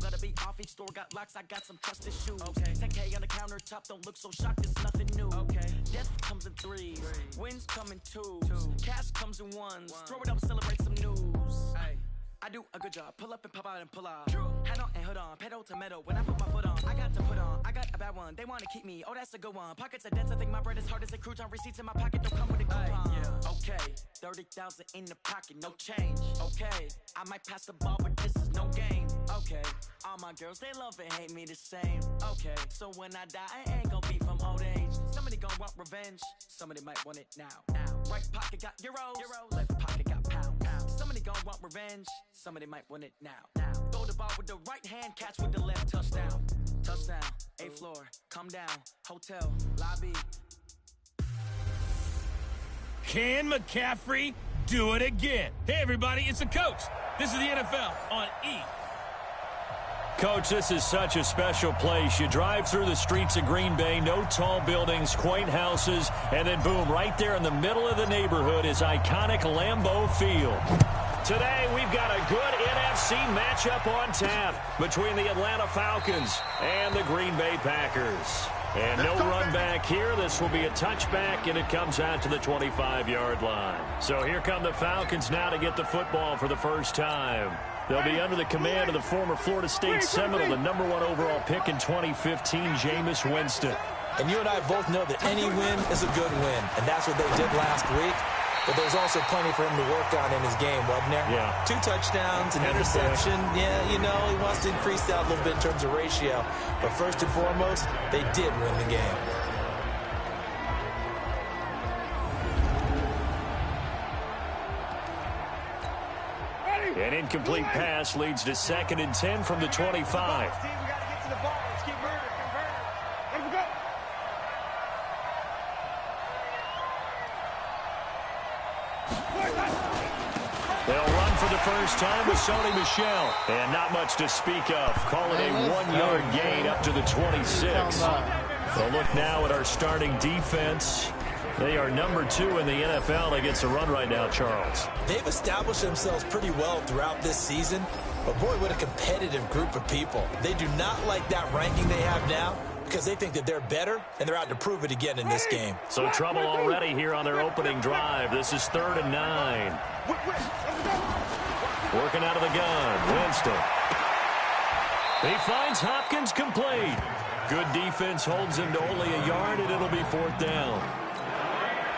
gotta be off. Each store got locks, I got some trusted shoes. Okay. 10K on the countertop, don't look so shocked, it's nothing new. Okay. Death comes in threes, wins come in twos, cash comes in ones. Throw it up, celebrate some news. Ay. I do a good job, pull up and pop out and pull off. Hat on and hood on, pedal to metal. When I put my foot on, I got to put on. I got a bad one, they wanna keep me. Oh, that's a good one. Pockets are dense, I think my bread is hard as a crouton. Receipts in my pocket don't come with a coupon. Yeah. Okay, 30,000 in the pocket, no change. Okay, I might pass the ball, but this is no game. Okay, all my girls, they love and hate me the same. Okay, so when I die, I ain't gonna be from old age. Somebody gon' want revenge, somebody might want it now. Right pocket got euros, left pocket got pounds. Somebody gon' want revenge, somebody might want it now. Throw the ball with the right hand, catch with the left, touchdown. Touchdown, 8th floor, come down, hotel, lobby. Can McCaffrey do it again? Hey, everybody, it's the coach. This is the NFL on E! Coach, this is such a special place. You drive through the streets of Green Bay, no tall buildings, quaint houses, and then boom, right there in the middle of the neighborhood is iconic Lambeau Field. Today, we've got a good NFC matchup on tap between the Atlanta Falcons and the Green Bay Packers. And no run back here. This will be a touchback, and it comes out to the 25-yard line. So here come the Falcons now to get the football for the first time. They'll be under the command of the former Florida State Seminole, the #1 overall pick in 2015, Jameis Winston. And you and I both know that any win is a good win, and that's what they did last week. But there's also plenty for him to work on in his game, wasn't there? Yeah. 2 touchdowns, an interception. Yeah, you know, he wants to increase that a little bit in terms of ratio. But first and foremost, they did win the game. An incomplete pass leads to 2nd and 10 from the 25. They'll run for the first time with Sony Michel. And not much to speak of. Call it a 1-yard gain up to the 26. They'll look now at our starting defense. They are #2 in the NFL against the run right now, Charles. They've established themselves pretty well throughout this season. But, boy, what a competitive group of people. They do not like that ranking they have now because they think that they're better, and they're out to prove it again in this game. So trouble already here on their opening drive. This is 3rd and 9. Working out of the gun, Winston. He finds Hopkins complete. Good defense holds him to only a yard, and it'll be 4th down.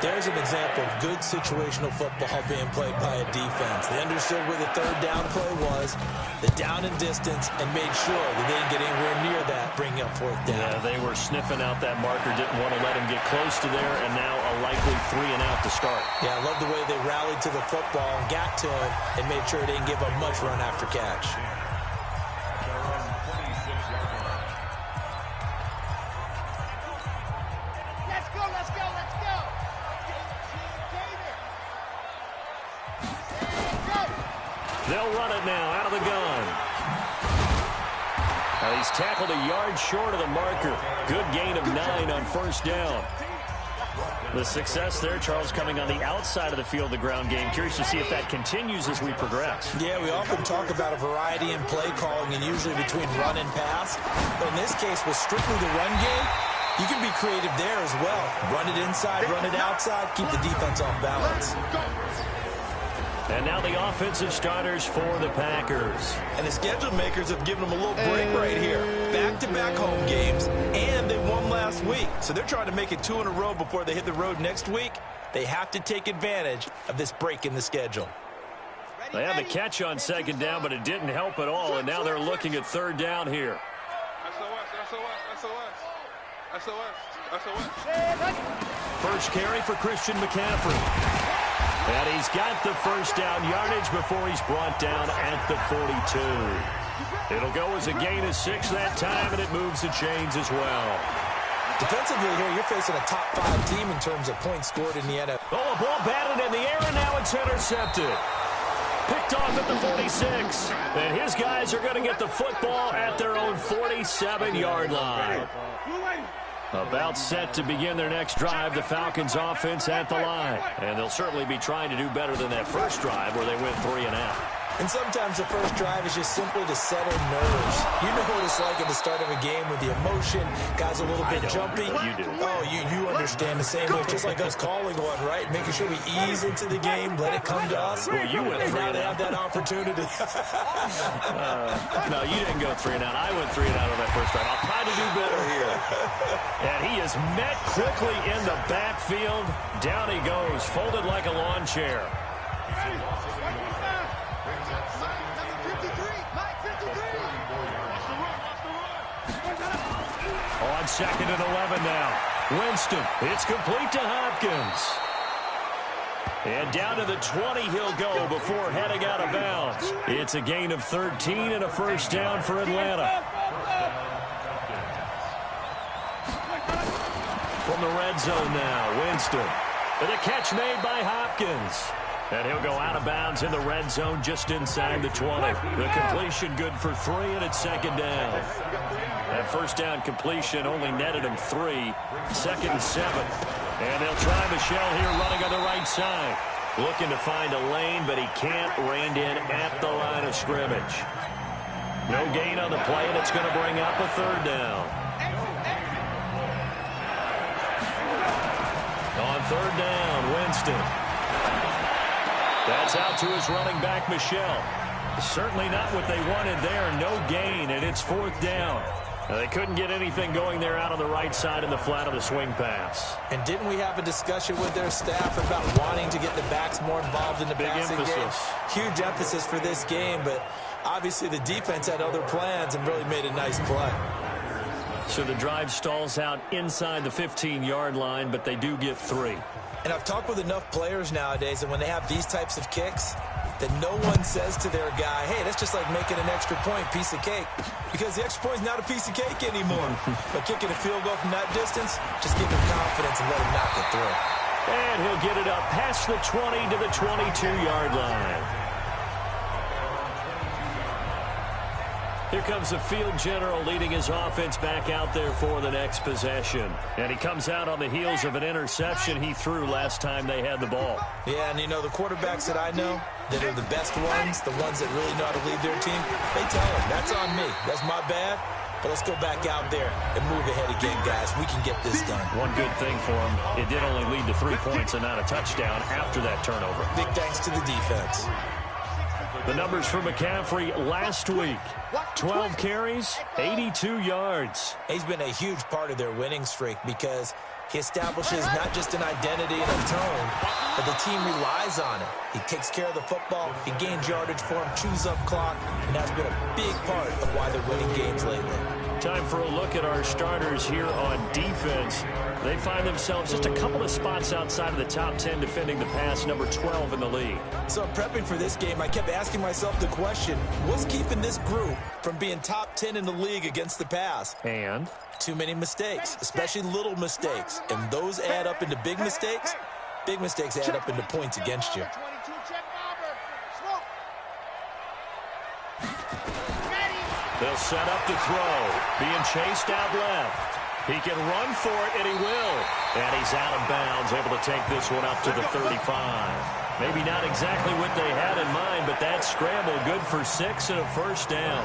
There's an example of good situational football being played by a defense. They understood where the 3rd down play was, the down and distance, and made sure that they didn't get anywhere near that, bringing up 4th down. Yeah, they were sniffing out that marker, didn't want to let him get close to there, and now a likely 3 and out to start. Yeah, I love the way they rallied to the football and got to him and made sure they didn't give up much run after catch. They'll run it now out of the gun. He's tackled a yard short of the marker. Good gain of 9 on 1st down. The success there, Charles, coming on the outside of the field, the ground game. Curious to see if that continues as we progress. Yeah, we often talk about a variety in play calling and usually between run and pass. But in this case, with strictly the run game, you can be creative there as well. Run it inside, run it outside, keep the defense off balance. And now the offensive starters for the Packers. And the schedule makers have given them a little break right here. Back-to-back home games, and they won last week. So they're trying to make it 2 in a row before they hit the road next week. They have to take advantage of this break in the schedule. They had the catch on 2nd down, but it didn't help at all, and now they're looking at 3rd down here. First carry for Christian McCaffrey. And he's got the first down yardage before he's brought down at the 42. It'll go as a gain of 6 that time, and it moves the chains as well. Defensively here, you're facing a top 5 team in terms of points scored in the NFL. Oh, a ball batted in the air, and now it's intercepted. Picked off at the 46. And his guys are going to get the football at their own 47-yard line. About set to begin their next drive, the Falcons offense at the line. And they'll certainly be trying to do better than that first drive where they went 3 and out. And sometimes the first drive is just simply to settle nerves. You know what it's like at the start of a game with the emotion, guys a little bit jumpy. You do. Oh, you understand the same way, just like us calling one, right? Making sure we ease into the game, let it come to us. Well, you went and 3 now and they out. have that opportunity. No, you didn't go 3 and out. I went 3 and out on that first drive. I'll try to do better here. And he is met quickly in the backfield. Down he goes, folded like a lawn chair. On 2nd and 11 now. Winston, it's complete to Hopkins. And down to the 20 he'll go before heading out of bounds. It's a gain of 13 and a first down for Atlanta. From the red zone now, Winston. And a catch made by Hopkins. And he'll go out of bounds in the red zone just inside the 20. The completion good for 3, and it's 2nd down. That first down completion only netted him 3. 2nd and 7. And they'll try Michelle here running on the right side. Looking to find a lane, but he can't. Reined in at the line of scrimmage. No gain on the play, and it's going to bring up a 3rd down. On 3rd down, Winston. That's out to his running back, Michelle. Certainly not what they wanted there. No gain, and it's 4th down. Now, they couldn't get anything going there out on the right side in the flat of the swing pass. And didn't we have a discussion with their staff about wanting to get the backs more involved in the passing game? Huge emphasis for this game, but obviously the defense had other plans and really made a nice play. So the drive stalls out inside the 15-yard line, but they do get 3. And I've talked with enough players nowadays, and when they have these types of kicks, that no one says to their guy, hey, that's just like making an extra point, piece of cake. Because the extra point is not a piece of cake anymore. But kicking a field goal from that distance, just give him confidence and let him knock it through. And he'll get it up past the 20 to the 22-yard line. Here comes the field general leading his offense back out there for the next possession. And he comes out on the heels of an interception he threw last time they had the ball. Yeah, and you know, the quarterbacks that I know that are the best ones, the ones that really know how to lead their team, they tell them, that's on me. That's my bad. But let's go back out there and move ahead again, guys. We can get this done. One good thing for him, it did only lead to 3 points and not a touchdown after that turnover. Big thanks to the defense. The numbers for McCaffrey last week. 12 carries, 82 yards. He's been a huge part of their winning streak because he establishes not just an identity and a tone, but the team relies on it. He takes care of the football, he gains yardage for him, chews up clock, and that's been a big part of why they're winning games lately. Time for a look at our starters here on defense. They find themselves just a couple of spots outside of the top 10 defending the pass, number 12 in the league. So prepping for this game, I kept asking myself the question, what's keeping this group from being top 10 in the league against the pass? And? Too many mistakes, especially little mistakes. And those add up into big mistakes. Big mistakes add up into points against you. They'll set up to throw. Being chased out left. He can run for it, and he will. And he's out of bounds, able to take this one up to the 35. Maybe not exactly what they had in mind, but that scramble good for 6 and a first down.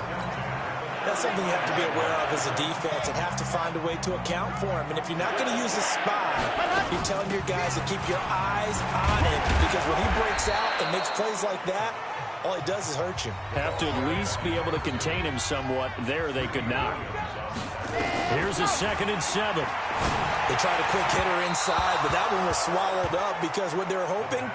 That's something you have to be aware of as a defense and have to find a way to account for him. And if you're not going to use a spy, you're telling your guys to keep your eyes on it, because when he breaks out and makes plays like that, all he does is hurt you. Have to at least be able to contain him somewhat. There they could not. Here's a 2nd and 7. They tried a quick hitter inside, but that one was swallowed up because what they're hoping,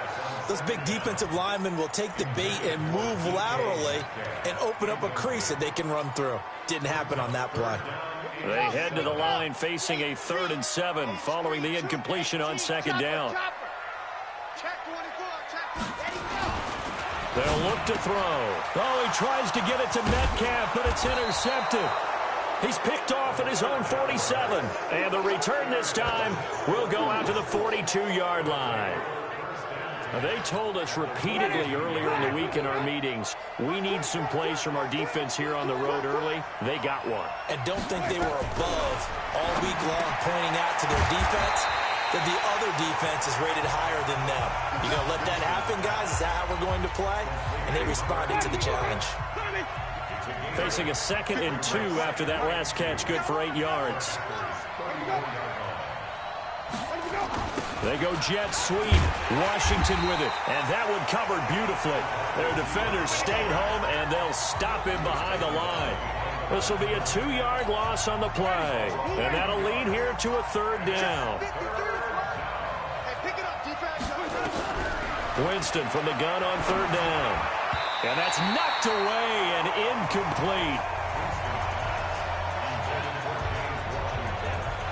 those big defensive linemen will take the bait and move laterally and open up a crease that they can run through. Didn't happen on that play. They head to the line facing a 3rd and 7 following the incompletion on 2nd down. They'll look to throw. Oh, he tries to get it to Metcalf, but it's intercepted. He's picked off at his own 47. And the return this time will go out to the 42-yard line. Now, they told us repeatedly earlier in the week in our meetings, we need some plays from our defense here on the road early. They got one. And don't think they were above all week long pointing out to their defense. that the other defense is rated higher than them. You going to let that happen, guys? Is that how we're going to play? And they responded to the challenge. Facing a 2nd and 2 after that last catch, good for 8 yards. They go jet sweep. Washington with it. And that one covered beautifully. Their defenders stayed home, and they'll stop him behind the line. This will be a 2-yard loss on the play. And that'll lead here to a 3rd down. Winston from the gun on 3rd down. And that's knocked away and incomplete.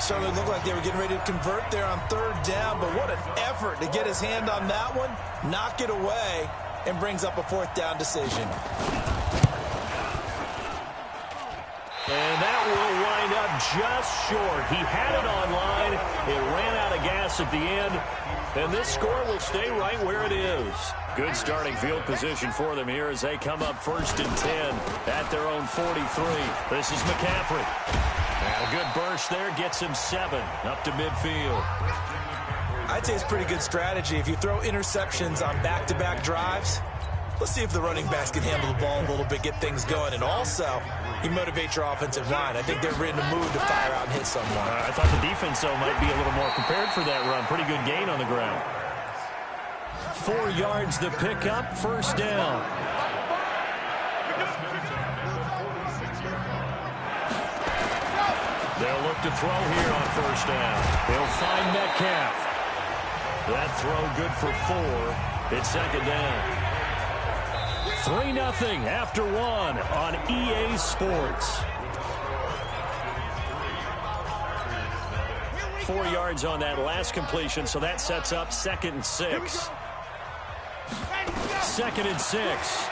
Certainly looked like they were getting ready to convert there on 3rd down, but what an effort to get his hand on that one, knock it away, and brings up a 4th down decision. And that will wind up just short. He had it on line. It ran out of gas at the end, and this score will stay right where it is. Good starting field position for them here as they come up 1st and 10 at their own 43. This is McCaffrey. And a good burst there gets him 7 up to midfield. I'd say it's pretty good strategy. If you throw interceptions on back-to-back drives, let's see if the running backs can handle the ball a little bit, get things going. And also, you motivate your offensive line. I think they're in the mood to fire out and hit someone. I thought the defense, though, might be a little more prepared for that run. Pretty good gain on the ground. 4 yards the pickup, 1st down. They'll look to throw here on 1st down. They'll find Metcalf. That throw good for 4. It's 2nd down. 3-0 after 1 on EA Sports. 4 yards on that last completion, so that sets up 2nd and 6. 2nd and 6.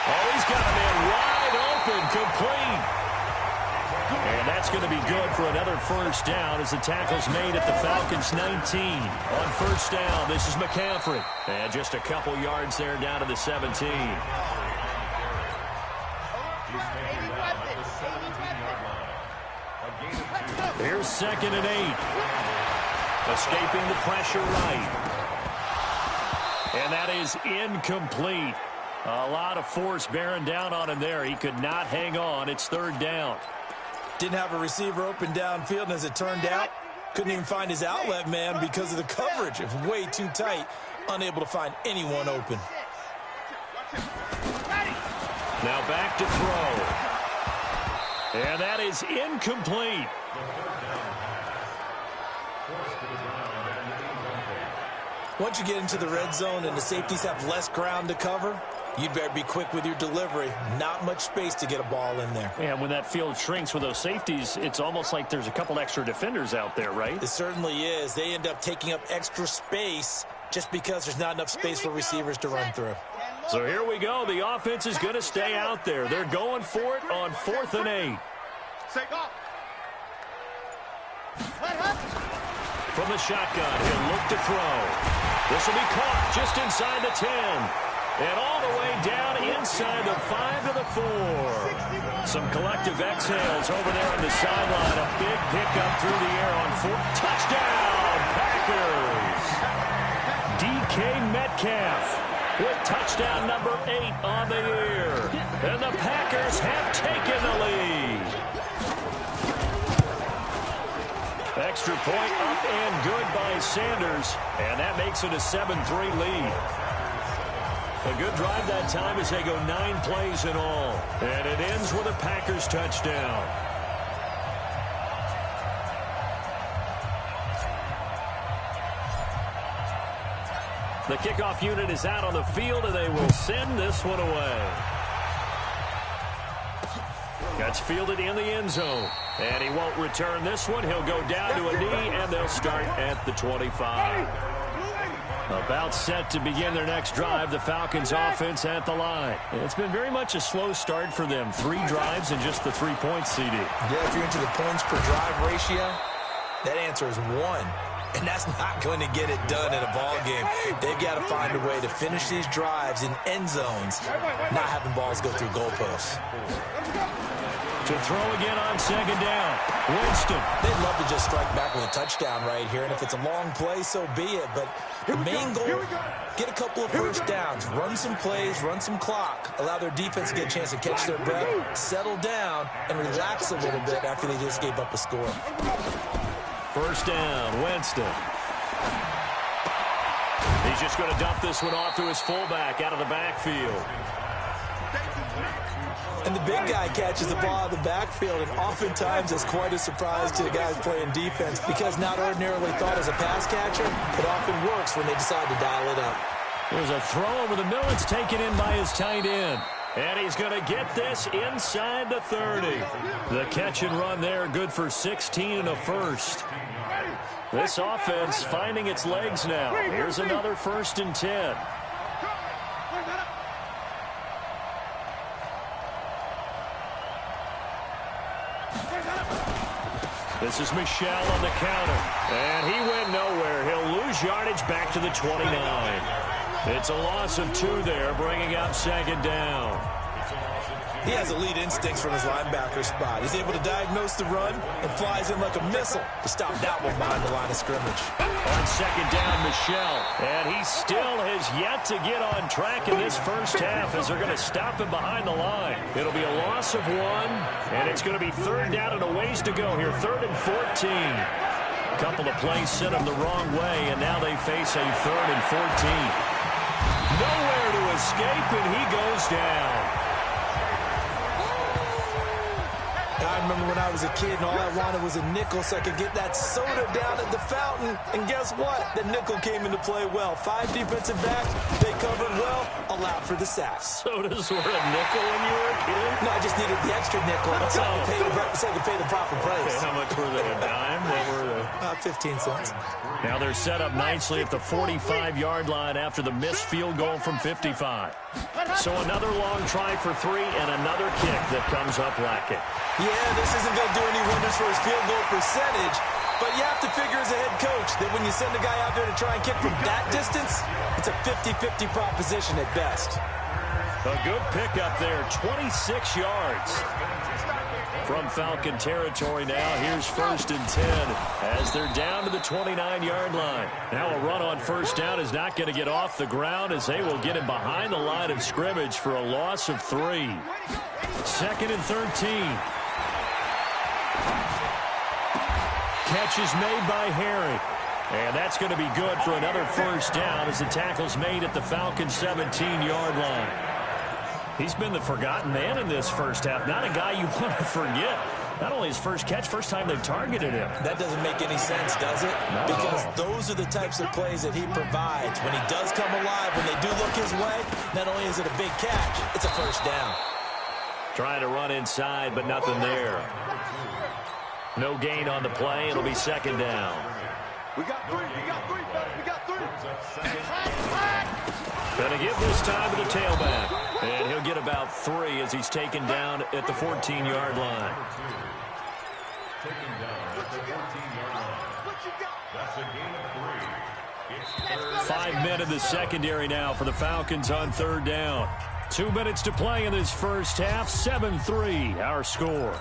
Oh, he's got a man wide open, complete. And that's going to be good for another 1st down as the tackle's made at the Falcons 19. On 1st down, this is McCaffrey. And just a couple yards there down to the 17. Here's 2nd and 8. Escaping the pressure right. And that is incomplete. A lot of force bearing down on him there. He could not hang on. It's 3rd down. Didn't have a receiver open downfield, and as it turned out, couldn't even find his outlet man because of the coverage. It was way too tight, unable to find anyone open. Now back to throw. And that is incomplete. Once you get into the red zone and the safeties have less ground to cover, you'd better be quick with your delivery. Not much space to get a ball in there. And when that field shrinks with those safeties, it's almost like there's a couple extra defenders out there, right? It certainly is. They end up taking up extra space just because there's not enough space for receivers to run through. So here we go. The offense is going to stay out there. They're going for it on 4th and 8. From the shotgun, he'll look to throw. This will be caught just inside the 10. And all the way down inside the 5 to the 4. Some collective exhales over there on the sideline. A big pickup through the air on 4. Touchdown, Packers! DK Metcalf with touchdown number 8 on the year. And the Packers have taken the lead. Extra point up and good by Sanders. And that makes it a 7-3 lead. A good drive that time as they go 9 plays in all. And it ends with a Packers touchdown. The kickoff unit is out on the field, and they will send this one away. Gets fielded in the end zone. And he won't return this one. He'll go down to a knee, and they'll start at the 25. About set to begin their next drive, the Falcons offense at the line. It's been very much a slow start for them. 3 drives and just the 3 points, CD. Yeah, if you're into the points per drive ratio, that answer is 1. And that's not going to get it done in a ball game. They've got to find a way to finish these drives in end zones, not having balls go through goalposts. To throw again on second down. Winston. They'd love to just strike back with a touchdown right here, and if it's a long play, so be it. But the main goal, get a couple of first downs, run some plays, run some clock, allow their defense to get a chance to catch their breath, settle down, and relax a little bit after they just gave up a score. First down, Winston. He's just going to dump this one off to his fullback out of the backfield. And the big guy catches the ball out of the backfield, and oftentimes it's quite a surprise to the guys playing defense because not ordinarily thought as a pass catcher, it often works when they decide to dial it up. There's a throw over the middle. It's taken in by his tight end. And he's going to get this inside the 30. The catch and run there, good for 16 and a first. This offense finding its legs now. Here's another 1st and 10. This is Michel on the counter. And he went nowhere. He'll lose yardage back to the 29. It's a loss of 2 there, bringing up second down. He has elite instincts from his linebacker spot. He's able to diagnose the run and flies in like a missile to stop that one behind the line of scrimmage. On second down, Michel. And he still has yet to get on track in this first half as they're going to stop him behind the line. It'll be a loss of 1, and it's going to be 3rd down and a ways to go here. 3rd and 14. A couple of plays sent them the wrong way, and now they face a 3rd and 14. Nowhere to escape, and he goes down. I remember when I was a kid and all I wanted was a nickel so I could get that soda down at the fountain. And guess what? The nickel came into play well. 5 defensive backs, they covered well, allowed for the sack. Sodas were a nickel when you were a kid? No, I just needed the extra nickel so I could pay the proper price. Okay, how much were they, a dime? What were they? 15 cents. Now they're set up nicely at the 45-yard line after the missed field goal from 55. So another long try for 3 and another kick that comes up lacking. Yeah, this isn't going to do any wonders for his field goal percentage, but you have to figure as a head coach that when you send a guy out there to try and kick from that distance, it's a 50-50 proposition at best. A good pickup there, 26 yards. From Falcon territory now, here's 1st and 10 as they're down to the 29-yard line. Now a run on first down is not going to get off the ground as they will get him behind the line of scrimmage for a loss of 3. 2nd and 13. Catch is made by Harry. And that's going to be good for another first down as the tackle's made at the Falcons' 17-yard line. He's been the forgotten man in this first half. Not a guy you want to forget. Not only his first catch, first time they've targeted him. That doesn't make any sense, does it? No. Because those are the types of plays that he provides. When he does come alive, when they do look his way, not only is it a big catch, it's a first down. Trying to run inside, but nothing there. No gain on the play. It'll be second down. We got 3. We got 3, fellas. We got 3. Going to give this time to the tailback. And he'll get about 3 as he's taken down at the 14-yard line. Taken down at the 14-yard line. That's a gain of 3. 5 men in the secondary now for the Falcons on 3rd down. 2 minutes to play in this first half. 7-3 our score.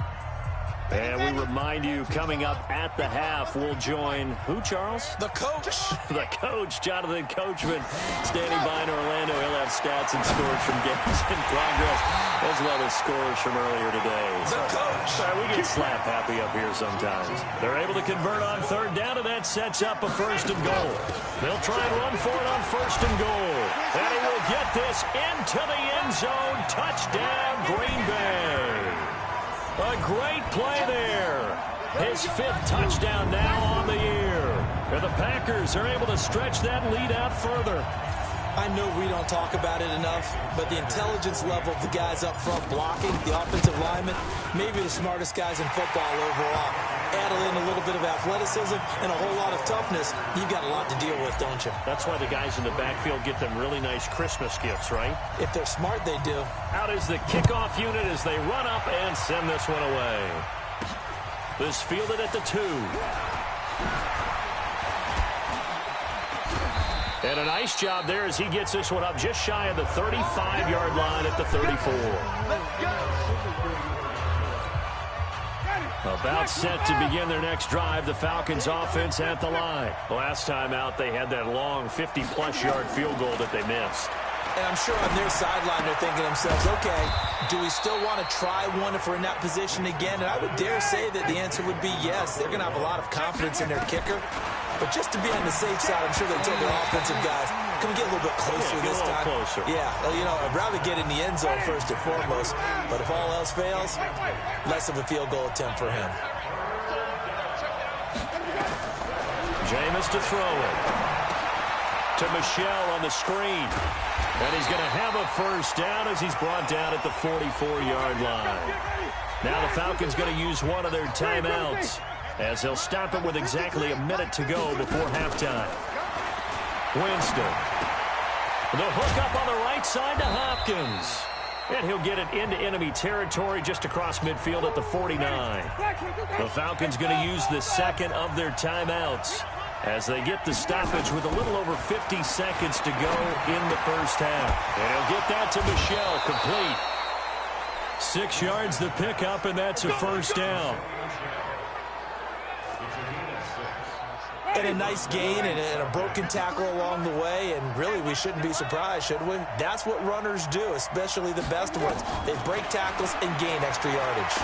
And we remind you, coming up at the half, we'll join who, Charles? The coach. The coach, Jonathan Coachman, standing by in Orlando. He'll have stats and scores from games in progress, as well as scores from earlier today. The coach. We get slap happy up here sometimes. They're able to convert on 3rd down, and that sets up a 1st and goal. They'll try and run for it on 1st and goal. And he will get this into the end zone. Touchdown, Green Bay. A great play there. His 5th touchdown now on the year. And the Packers are able to stretch that lead out further. I know we don't talk about it enough, but the intelligence level of the guys up front blocking, the offensive linemen, maybe the smartest guys in football overall. Add in a little bit of athleticism and a whole lot of toughness, you've got a lot to deal with, don't you? That's why the guys in the backfield get them really nice Christmas gifts, right? If they're smart, they do. Out is the kickoff unit as they run up and send this one away. This fielded at the 2. And a nice job there as he gets this one up just shy of the 35-yard line at the 34. About set to begin their next drive, the Falcons offense at the line. Last time out, they had that long 50-plus yard field goal that they missed. And I'm sure on their sideline they're thinking to themselves, okay, do we still want to try one if we're in that position again? And I would dare say that the answer would be yes. They're going to have a lot of confidence in their kicker. But just to be on the safe side, I'm sure they told their offensive guys, can we get a little bit closer this time? Closer. Yeah, you know, I'd rather get in the end zone first and foremost. But if all else fails, less of a field goal attempt for him. Jameis to throw it. To Michelle on the screen. And he's going to have a first down as he's brought down at the 44-yard line. Now the Falcons going to use one of their timeouts as they'll stop it with exactly a minute to go before halftime. Winston. The hook up on the right side to Hopkins. And he'll get it into enemy territory just across midfield at the 49. The Falcons going to use the second of their timeouts as they get the stoppage with a little over 50 seconds to go in the first half. And he'll get that to Michelle, complete. 6 yards the pickup, and that's a first down. And a nice gain and a broken tackle along the way, and really we shouldn't be surprised, should we? That's what runners do, especially the best ones. They break tackles and gain extra yardage.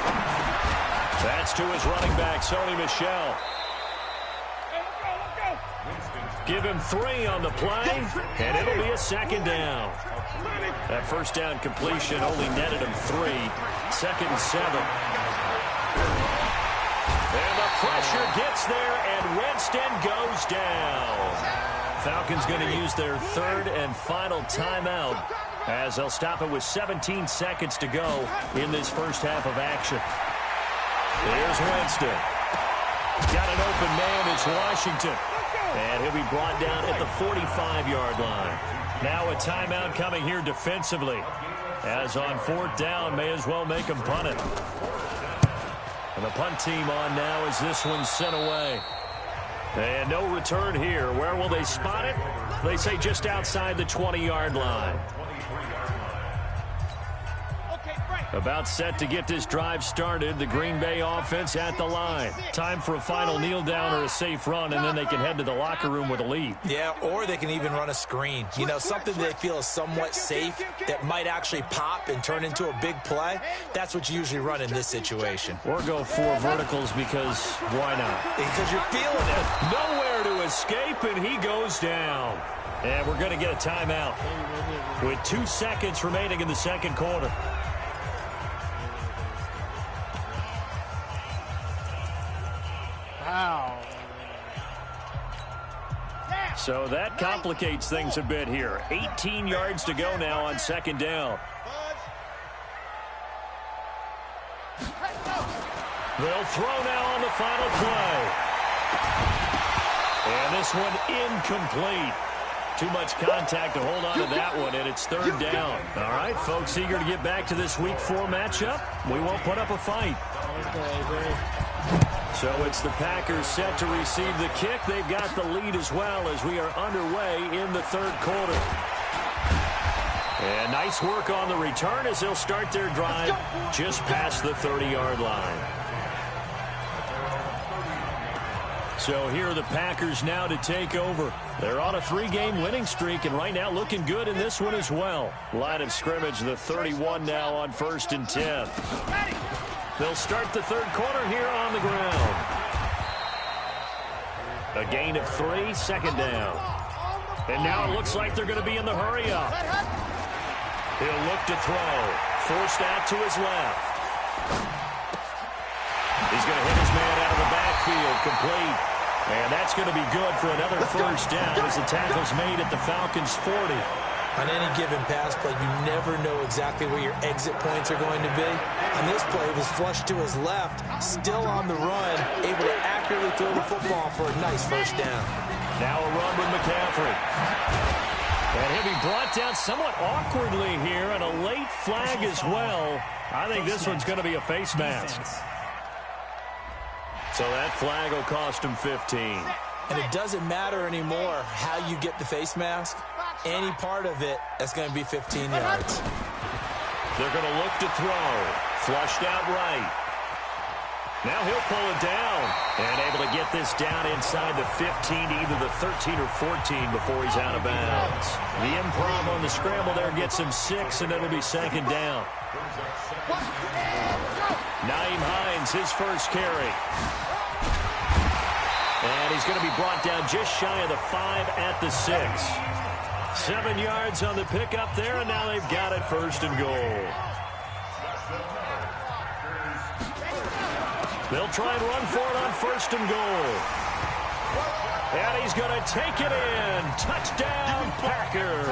That's to his running back, Sony Michel. Give him 3 on the play, and it'll be a second down. That first down completion only netted him 3. 2nd and 7. And the pressure gets there, and Winston goes down. Falcons going to use their 3rd and final timeout as they'll stop it with 17 seconds to go in this first half of action. Here's Winston. Got an open man. It's Washington. And he'll be brought down at the 45-yard line. Now a timeout coming here defensively. As on 4th down, may as well make him punt it. And the punt team on now as this one's sent away. And no return here. Where will they spot it? They say just outside the 20-yard line. About set to get this drive started. The Green Bay offense at the line. Time for a final kneel down or a safe run, and then they can head to the locker room with a lead. Yeah, or they can even run a screen. You know, something they feel is somewhat safe that might actually pop and turn into a big play. That's what you usually run in this situation. Or go 4 verticals because why not? Because you're feeling it. Nowhere to escape, and he goes down. And we're going to get a timeout with 2 seconds remaining in the second quarter. So that complicates things a bit here. 18 yards to go now on 2nd down. They'll throw now on the final play. And this one incomplete. Too much contact to hold on to that one, and it's 3rd down. All right, folks, eager to get back to this Week 4 matchup. We won't put up a fight. So it's the Packers set to receive the kick. They've got the lead as well as we are underway in the 3rd quarter. And nice work on the return as they'll start their drive just past the 30-yard line. So here are the Packers now to take over. They're on a 3-game winning streak, and right now looking good in this one as well. Line of scrimmage, the 31 now on 1st and 10. They'll start the 3rd quarter here on the ground. A gain of 3, 2nd down. And now it looks like they're going to be in the hurry up. He'll look to throw. Forced out to his left. He's going to hit his man out of the backfield, complete. And that's going to be good for another first down as the tackle's made at the Falcons' 40. On any given pass play, you never know exactly where your exit points are going to be. On this play, it was flushed to his left, still on the run, able to accurately throw the football for a nice first down. Now a run with McCaffrey. And he'll be brought down somewhat awkwardly here, and a late flag as well. I think this one's going to be a face mask. So that flag will cost him 15. And it doesn't matter anymore how you get the face mask. Any part of it, that's going to be 15 yards. They're going to look to throw. Flushed out right. Now he'll pull it down and able to get this down inside the 15 to either the 13 or 14 before he's out of bounds. The improv on the scramble there gets him 6, and it'll be second down. Nyheim Hines, his first carry. And he's going to be brought down just shy of the 5 at the 6. 7 yards on the pickup there, and now they've got it first and goal. They'll try and run for it on first and goal. And he's going to take it in. Touchdown, Packers.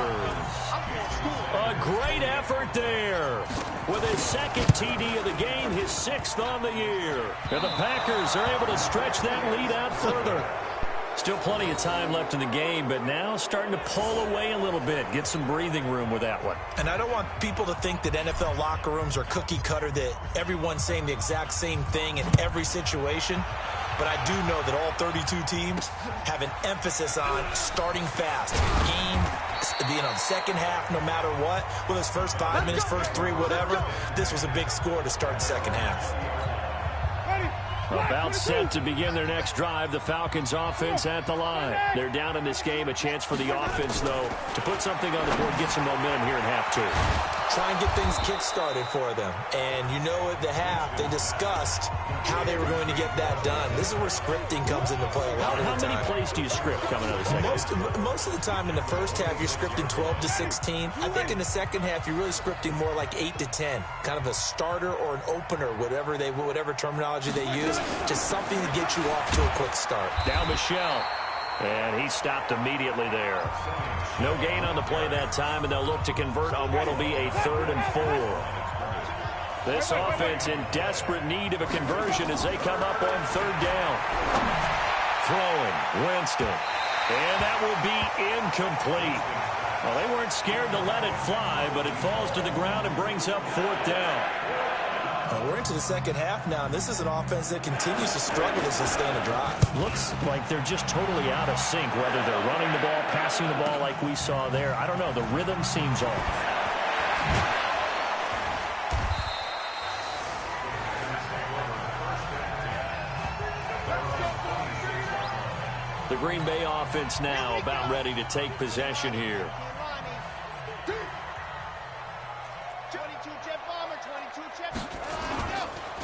A great effort there. With his second TD of the game, his 6th on the year. And the Packers are able to stretch that lead out further. Still plenty of time left in the game, but now starting to pull away a little bit. Get some breathing room with that one. And I don't want people to think that NFL locker rooms are cookie cutter, that everyone's saying the exact same thing in every situation. But I do know that all 32 teams have an emphasis on starting fast. Second half, no matter what. Well, his first 5 minutes, first 3, whatever. This was a big score to start the second half. About set to begin their next drive, the Falcons offense at the line. They're down in this game. A chance for the offense, though, to put something on the board, get some momentum here in half 2. Try and get things kick-started for them. And you know at the half, they discussed how they were going to get that done. This is where scripting comes into play a lot of the time. How many plays do you script coming out of the second? Most of the time in the first half, you're scripting 12 to 16. I think in the second half, you're really scripting more like 8 to 10. Kind of a starter or an opener, whatever terminology they use. Just something to get you off to a quick start. Down Michelle. And he stopped immediately there. No gain on the play that time, and they'll look to convert on what will be a 3rd and 4. This offense in desperate need of a conversion as they come up on 3rd down. Throwing, Winston. And that will be incomplete. Well, they weren't scared to let it fly, but it falls to the ground and brings up 4th down. We're into the second half now, and this is an offense that continues to struggle to sustain a drive. Looks like they're just totally out of sync, whether they're running the ball, passing the ball like we saw there. I don't know. The rhythm seems off. The Green Bay offense now about ready to take possession here.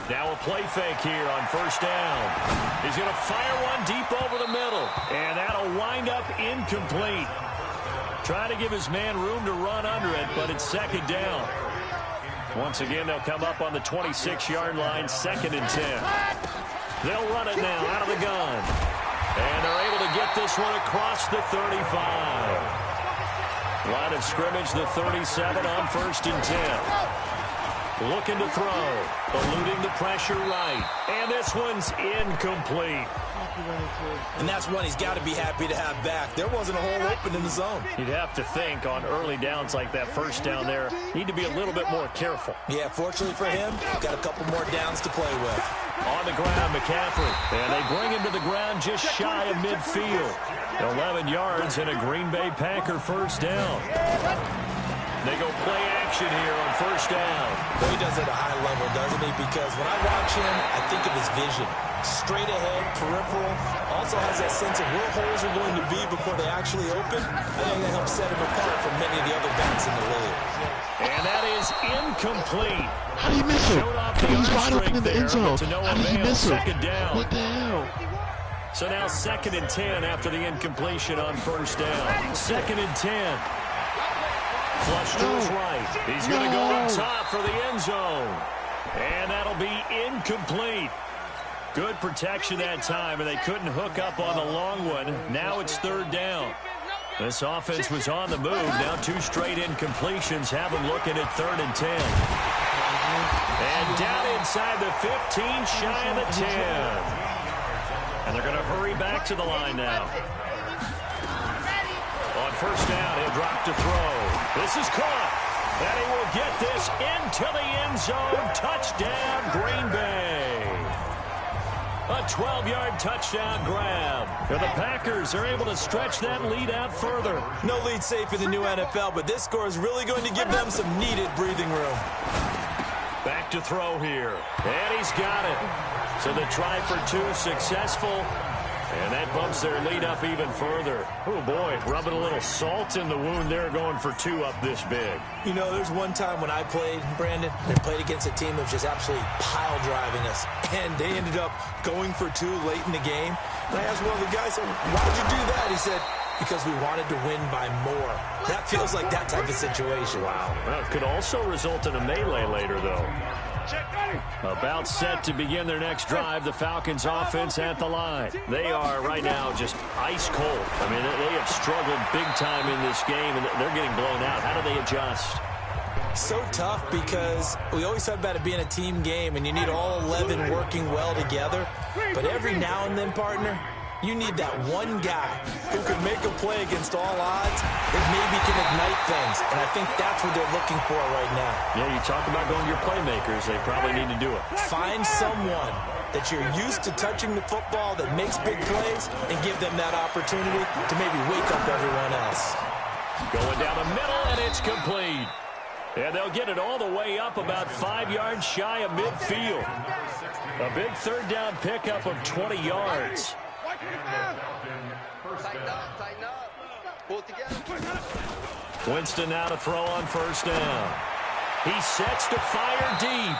Now a play fake here on 1st down. He's going to fire one deep over the middle. And that'll wind up incomplete. Trying to give his man room to run under it, but it's 2nd down. Once again, they'll come up on the 26-yard line, 2nd and 10. They'll run it now out of the gun. And they're able to get this one across the 35. Line of scrimmage, the 37 on 1st and 10. Looking to throw, eluding the pressure right. And this one's incomplete. And that's one he's got to be happy to have back. There wasn't a hole open in the zone. You'd have to think on early downs like that 1st down there, need to be a little bit more careful. Yeah, fortunately for him, got a couple more downs to play with. On the ground, McCaffrey. And they bring him to the ground just shy of midfield. 11 yards and a Green Bay Packer 1st down. They go play action here on 1st down. Well, he does it at a high level, doesn't he? Because when I watch him, I think of his vision. Straight ahead, peripheral. Also has that sense of where holes are going to be before they actually open. I think that helps set him apart from many of the other backs in the league. And that is incomplete. How do you miss him? He's wide open in the end zone. How did he miss him? 2nd down. What the hell? So now 2nd and 10 after the incompletion on 1st down. 2nd and 10. Flush to his right. He's going to go up top for the end zone. And that'll be incomplete. Good protection that time, and they couldn't hook up on the long one. Now it's 3rd down. This offense was on the move. Now 2 straight incompletions have them looking at 3rd and 10. And down inside the 15, shy of the 10. And they're going to hurry back to the line now. On 1st down, he'll drop to throw. This is caught. And he will get this into the end zone. Touchdown, Green Bay. A 12-yard touchdown grab. And the Packers are able to stretch that lead out further. No lead safe in the new NFL, but this score is really going to give them some needed breathing room. Back to throw here. And he's got it. So the try for two successful. And that bumps their lead up even further. Oh, boy, rubbing a little salt in the wound there, going for two up this big. You know, there's one time when I played, Brandon, and played against a team that was just absolutely pile driving us. And they ended up going for two late in the game. And I asked one of the guys, why'd you do that? He said, because we wanted to win by more. That feels like that type of situation. Wow. Well, it could also result in a melee later, though. About set to begin their next drive, the Falcons offense at the line. They are right now just ice cold. I mean, they have struggled big time in this game, and they're getting blown out. How do they adjust? So tough because we always talk about it being a team game, and you need all 11 working well together. But every now and then, partner, you need that one guy who can make a play against all odds that maybe can ignite things. And I think that's what they're looking for right now. Yeah, you talk about going to your playmakers. They probably need to do it. Find someone that you're used to touching the football that makes big plays and give them that opportunity to maybe wake up everyone else. Going down the middle, and it's complete. And they'll get it all the way up about 5 yards shy of midfield. A big third down pickup of 20 yards. Tighten up. Pull it together. Winston now to throw on first down. He sets to fire deep.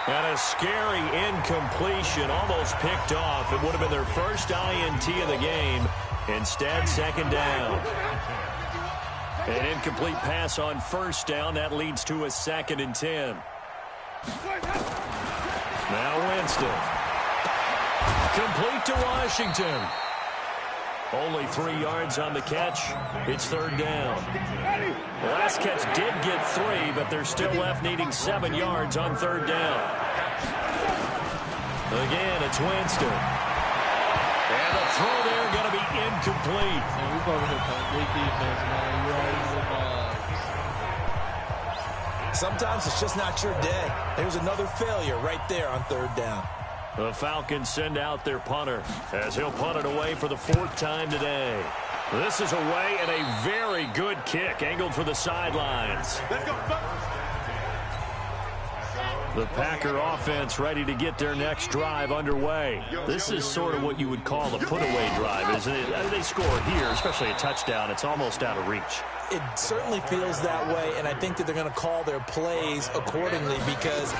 And a scary incompletion, almost picked off. It would have been their first INT of the game. Instead, second down. An incomplete pass on first down. That leads to a 2nd and 10. Now Winston. Complete to Washington. Only 3 yards on the catch. It's third down. The last catch did get 3, but they're still left needing 7 yards on third down. Again, it's Winston. And the throw there going to be incomplete. Sometimes it's just not your day. There's another failure right there on third down. The Falcons send out their punter as he'll punt it away for the 4th time today. This is away and a very good kick angled for the sidelines. Let's go. The Packer offense ready to get their next drive underway. This is sort of what you would call a put-away drive, isn't it? They score here, especially a touchdown. It's almost out of reach. It certainly feels that way, and I think that they're going to call their plays accordingly because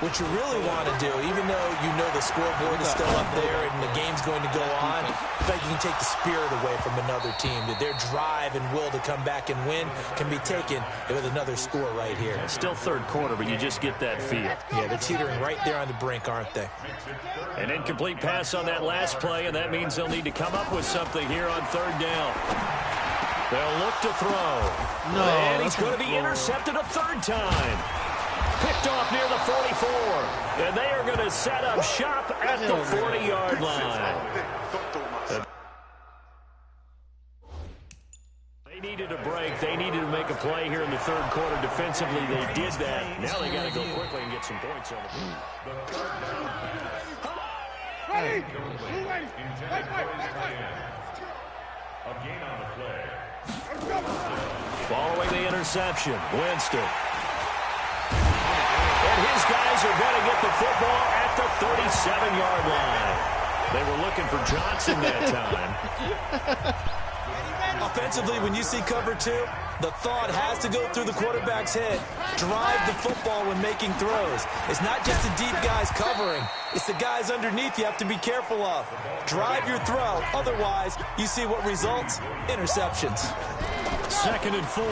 what you really want to do, even though you know the scoreboard is still up there and the game's going to go on, I think you can take the spirit away from another team. That their drive and will to come back and win can be taken with another score right here. It's still third quarter, but you just get that feel. Yeah, they're teetering right there on the brink, aren't they? An incomplete pass on that last play, and that means they'll need to come up with something here on third down. They'll look to throw. No, and he's going to be intercepted a third time. Picked off near the 44. And they are going to set up shop at the 40-yard line. They needed a break. They needed to make a play here in the third quarter. Defensively, they did that. Now they got to go quickly and get some points on it. Ready. A gain on the play. Following the interception, Winston. And his guys are going to get the football at the 37-yard line. They were looking for Johnson that time. Offensively, when you see cover two, the thought has to go through the quarterback's head. Drive the football when making throws. It's not just the deep guys covering. It's the guys underneath you have to be careful of. Drive your throw. Otherwise, you see what results? Interceptions. 2nd and 4.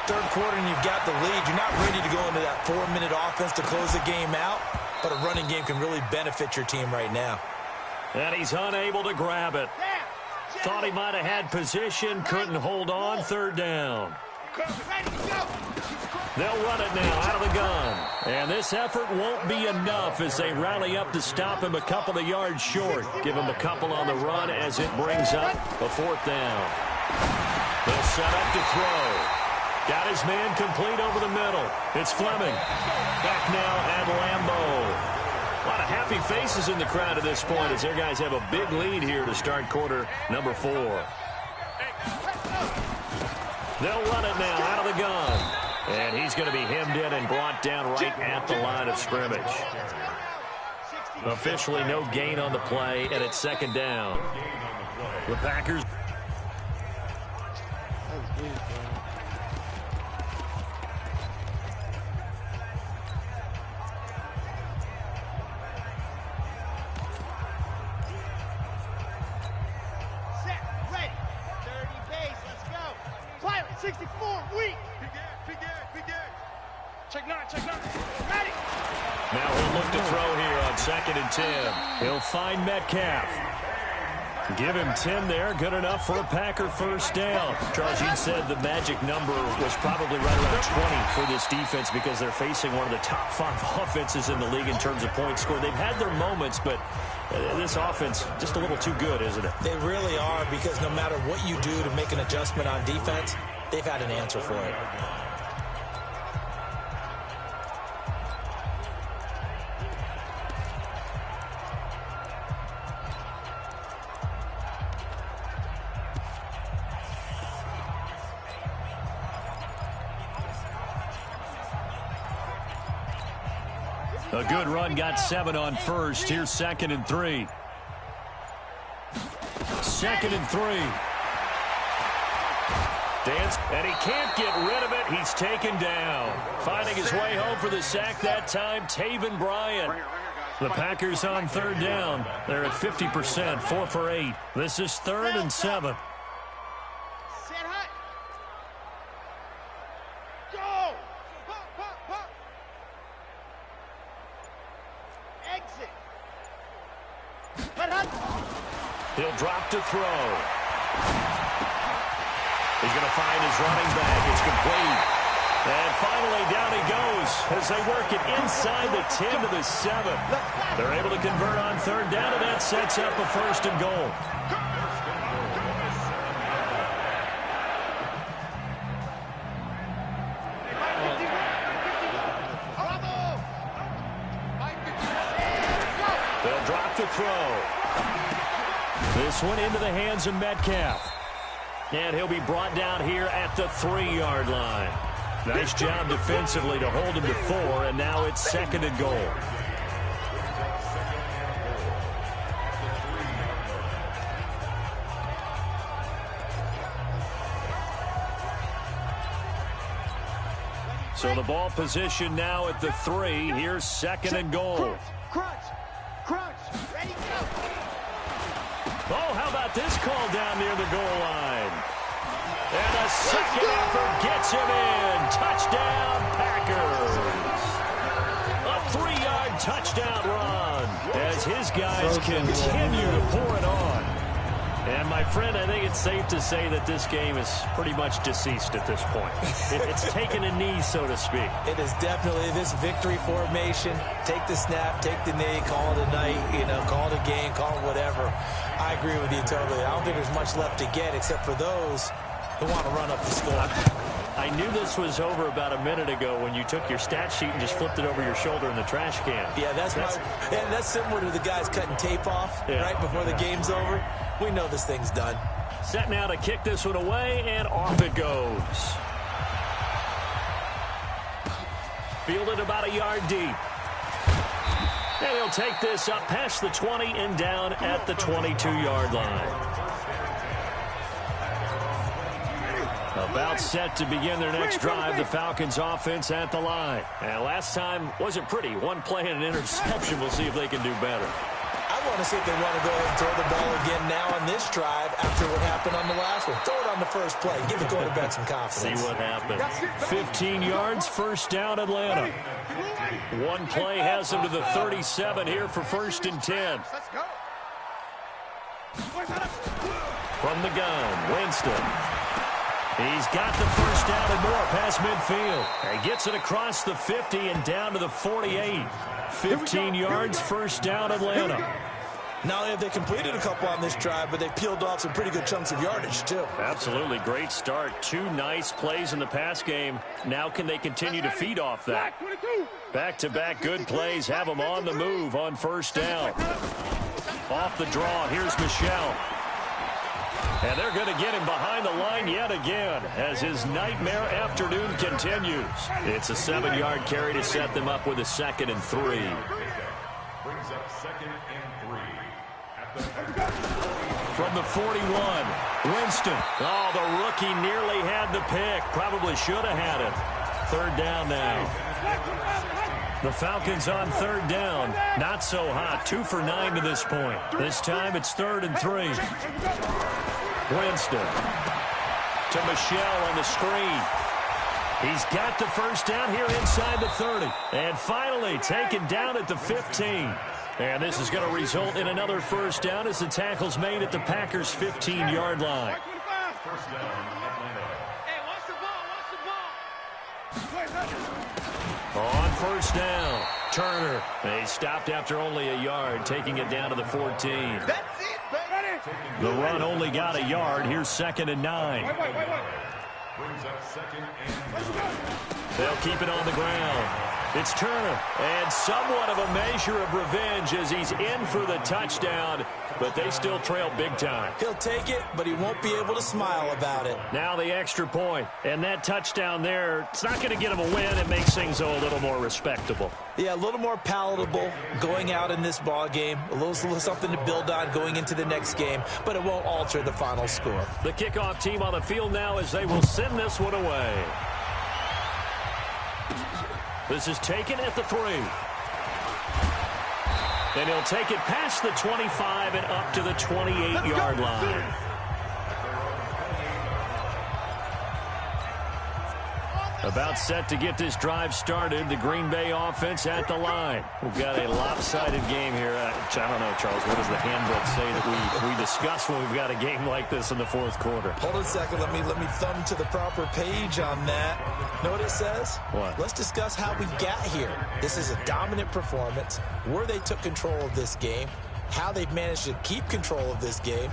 Third quarter and you've got the lead. You're not ready to go into that 4-minute offense to close the game out, but a running game can really benefit your team right now. And he's unable to grab it. Thought he might have had position, couldn't hold on. Third down. They'll run it now out of the gun. And this effort won't be enough as they rally up to stop him a couple of yards short. Give him a couple on the run as it brings up a 4th down. They'll set up to throw. Got his man complete over the middle. It's Fleming. Back now at Lambeau. A lot of happy faces in the crowd at this point as their guys have a big lead here to start quarter number 4. They'll run it now out of the gun. And he's going to be hemmed in and brought down right at the line of scrimmage. Officially no gain on the play, and it's second down. The Packers. Set, ready. 30 base, let's go. Pilot 64, weak. Begin. Check nine. Ready. Now he'll look to throw here on 2nd and 10. He'll find Metcalf. Give him 10 there. Good enough for a Packer first down. Charles, you said the magic number was probably right around 20 for this defense because they're facing one of the top 5 offenses in the league in terms of points scored. They've had their moments, but this offense just a little too good, isn't it? They really are, because no matter what you do to make an adjustment on defense, they've had an answer for it. A good run, got 7 on first. Here's 2nd and 3. 2nd and 3. Dance, and he can't get rid of it. He's taken down. Finding his way home for the sack that time, Taven Bryan. The Packers on 3rd down. They're at 50%, 4 for 8. This is 3rd and 7. Set hut. Go. Pop. Exit. He'll drop to throw. He's going to find his running back. It's complete. And finally, down he goes as they work it inside the 10 to the 7. They're able to convert on 3rd down, and that sets up a 1st and goal. They'll drop to throw. This one into the hands of Metcalf. And he'll be brought down here at the 3-yard line. Nice job defensively to hold him to 4, and now it's 2nd and goal. So the ball position now at the 3. Here's 2nd and goal. Crunch. Ready, go. Oh, how about this call down near the goal line? And a second effort gets him in. Touchdown, Packers. A 3-yard touchdown run as his guys continue to pour it on. And, my friend, I think it's safe to say that this game is pretty much deceased at this point. It's taken a knee, so to speak. It is definitely this victory formation. Take the snap, take the knee, call it a night, call it a game, call it whatever. I agree with you totally. I don't think there's much left to get except for those who want to run up the score. I knew this was over about a minute ago when you took your stat sheet and just flipped it over your shoulder in the trash can. Yeah, that's similar to the guys cutting tape off right before the game's over. We know this thing's done. Set now to kick this one away, and off it goes. Fielded about a yard deep. And he'll take this up past the 20 and down at the 22-yard line. About set to begin their next drive, the Falcons offense at the line. And last time wasn't pretty. One play and an interception. We'll see if they can do better. I want to see if they want to go ahead and throw the ball again now on this drive after what happened on the last one. Throw it on the first play. Give the quarterback some confidence. See what happens. 15 yards, first down, Atlanta. One play has them to the 37 here for 1st and 10. Let's go. From the gun, Winston. He's got the first down and more past midfield. He gets it across the 50 and down to the 48. 15 yards, first down, Atlanta. Not only have they completed a couple on this drive, but they've peeled off some pretty good chunks of yardage, too. Absolutely. Great start. 2 nice plays in the pass game. Now can they continue to feed off that? Back-to-back good plays have them on the move on first down. Off the draw, here's Michel. And they're going to get him behind the line yet again as his nightmare afternoon continues. It's a 7-yard carry to set them up with a 2nd and 3. Brings up 2nd From the 41, Winston. Oh, the rookie nearly had the pick. Probably should have had it. Third down now. The Falcons on third down. Not so hot. 2 for 9 to this point. This time it's 3rd and 3. Winston to Michelle on the screen. He's got the first down here inside the 30. And finally taken down at the 15. And this is going to result in another first down as the tackle's made at the Packers' 15-yard line. First down, Atlanta. Hey, watch the ball. On first down, Turner. He stopped after only a yard, taking it down to the 14. That's it, baby. The run only got a yard. Here's 2nd and 9. Brings up 2nd and 9. They'll keep it on the ground. It's Turner, and somewhat of a measure of revenge as he's in for the touchdown, but they still trail big time. He'll take it, but he won't be able to smile about it. Now the extra point, and that touchdown there, it's not going to get him a win. It makes things a little more respectable. Yeah, a little more palatable going out in this ball game. A little something to build on going into the next game, but it won't alter the final score. The kickoff team on the field now as they will send this one away. This is taken at the 3. And he'll take it past the 25 and up to the 28-yard line. About set to get this drive started. The Green Bay offense at the line. We've got a lopsided game here. I don't know, Charles. What does the handbook say that we discuss when we've got a game like this in the 4th quarter? Hold on a second. Let me thumb to the proper page on that. Know what it says? What? Let's discuss how we got here. This is a dominant performance, where they took control of this game, how they've managed to keep control of this game,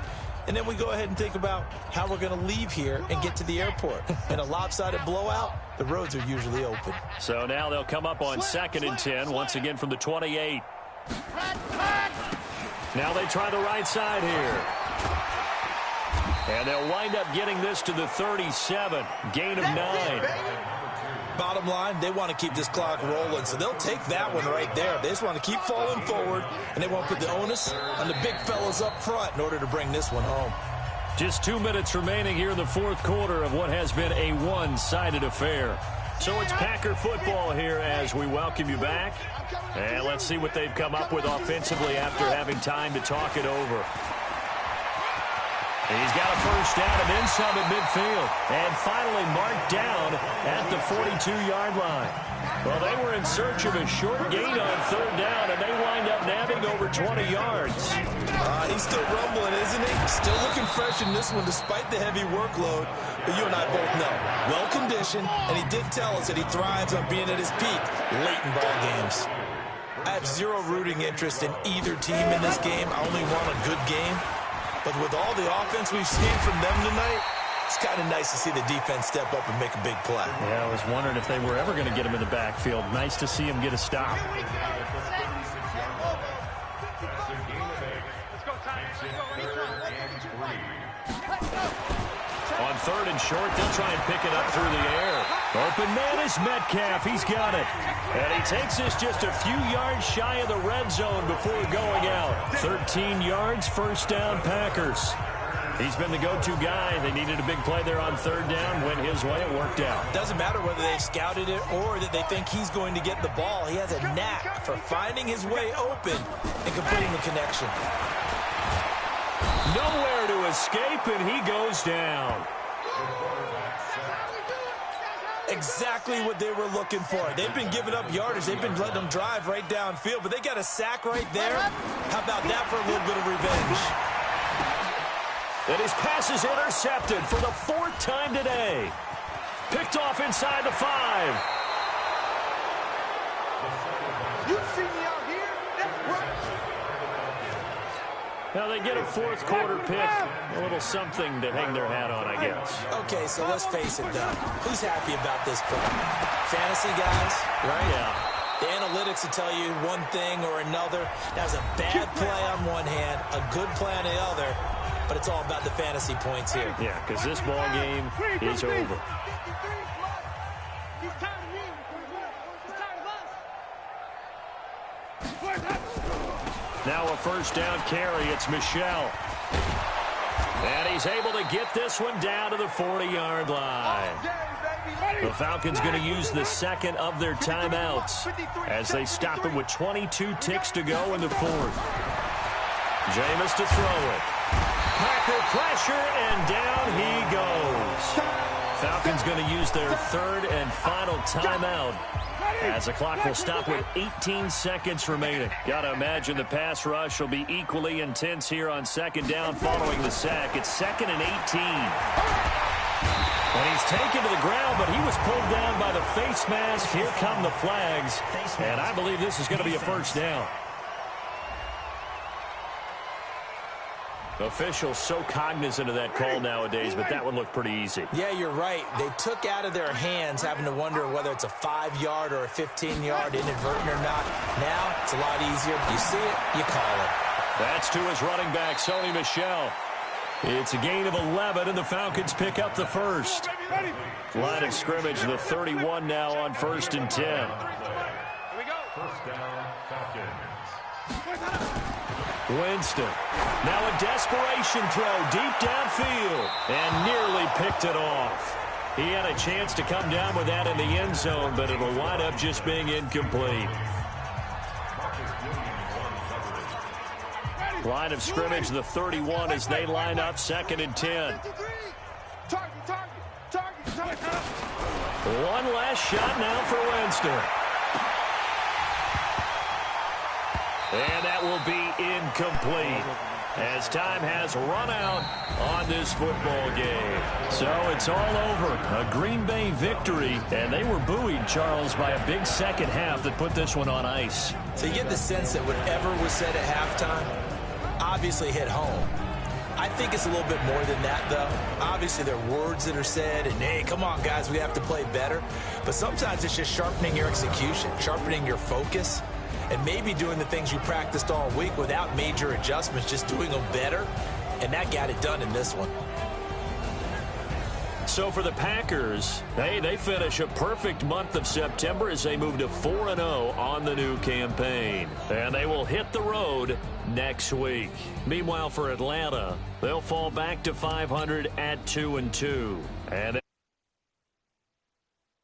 and then we go ahead and think about how we're going to leave here and get to the airport. In a lopsided blowout, the roads are usually open. So now they'll come up on 2nd and 10, once again from the 28. Now they try the right side here. And they'll wind up getting this to the 37. Gain of 9. Bottom line, they want to keep this clock rolling, so they'll take that one right there. They just want to keep falling forward, and they won't put the onus on the big fellas up front in order to bring this one home. Just 2 minutes remaining here in the 4th quarter of what has been a one-sided affair. So it's Packer football here as we welcome you back. And let's see what they've come up with offensively after having time to talk it over. He's got a first down and then some at midfield. And finally marked down at the 42-yard line. Well, they were in search of a short gain on 3rd down, and they wind up nabbing over 20 yards. He's still rumbling, isn't he? Still looking fresh in this one despite the heavy workload. But you and I both know, well-conditioned, and he did tell us that he thrives on being at his peak late in ball games. I have zero rooting interest in either team in this game. I only want a good game. But with all the offense we've seen from them tonight, it's kind of nice to see the defense step up and make a big play. Yeah, I was wondering if they were ever going to get him in the backfield. Nice to see him get a stop. On 3rd and short, they'll try and pick it up through the air. Open man is Metcalf. He's got it. And he takes this just a few yards shy of the red zone before going out. 13 yards, first down, Packers. He's been the go-to guy. They needed a big play there on 3rd down. Went his way. It worked out. Doesn't matter whether they've scouted it or that they think he's going to get the ball. He has a knack for finding his way open and completing the connection. Nowhere to escape, and he goes down. Exactly what they were looking for. They've been giving up yardage. They've been letting them drive right downfield, but they got a sack right there. How about that for a little bit of revenge? And his pass is intercepted for the 4th time today. Picked off inside the 5. You see me out here? That's right. Now they get a 4th quarter pick. A little something to hang their hat on, I guess. Okay, so let's face it, though. Who's happy about this play? Fantasy guys, right? Yeah. The analytics will tell you one thing or another. That was a bad play on one hand, a good play on the other, but it's all about the fantasy points here. Yeah, because this ball game is over. Now a first down carry. It's Michel. And he's able to get this one down to the 40-yard line. The Falcons going to use the second of their timeouts as they stop him with 22 ticks to go in the fourth. Jameis to throw it. Packer pressure, and down he goes. Falcons going to use their third and final timeout as the clock will stop with 18 seconds remaining. Got to imagine the pass rush will be equally intense here on second down following the sack. It's 2nd and 18. And he's taken to the ground, but he was pulled down by the face mask. Here come the flags, and I believe this is going to be a first down. Officials so cognizant of that call nowadays, but that one looked pretty easy. Yeah, you're right. They took out of their hands having to wonder whether it's a 5-yard or a 15-yard inadvertent or not. Now, it's a lot easier. You see it, you call it. That's to his running back, Sony Michel. It's a gain of 11, and the Falcons pick up the first. Line of scrimmage, the 31 now on 1st and 10. Here we go. First down, Falcons. Winston. Now a desperation throw deep downfield and nearly picked it off. He had a chance to come down with that in the end zone, but it'll wind up just being incomplete. Line of scrimmage, the 31 as they line up 2nd and 10. One last shot now for Winston. And that will be incomplete as time has run out on this football game. So it's all over. A Green Bay victory, and they were buoyed, Charles, by a big second half that put this one on ice. So you get the sense that whatever was said at halftime obviously hit home. I think it's a little bit more than that, though. Obviously, there are words that are said, and, hey, come on, guys, we have to play better. But sometimes it's just sharpening your execution, sharpening your focus, and maybe doing the things you practiced all week without major adjustments, just doing them better. And that got it done in this one. So for the Packers, they finish a perfect month of September as they move to 4-0 on the new campaign. And they will hit the road next week. Meanwhile, for Atlanta, they'll fall back to 500 at 2-2. And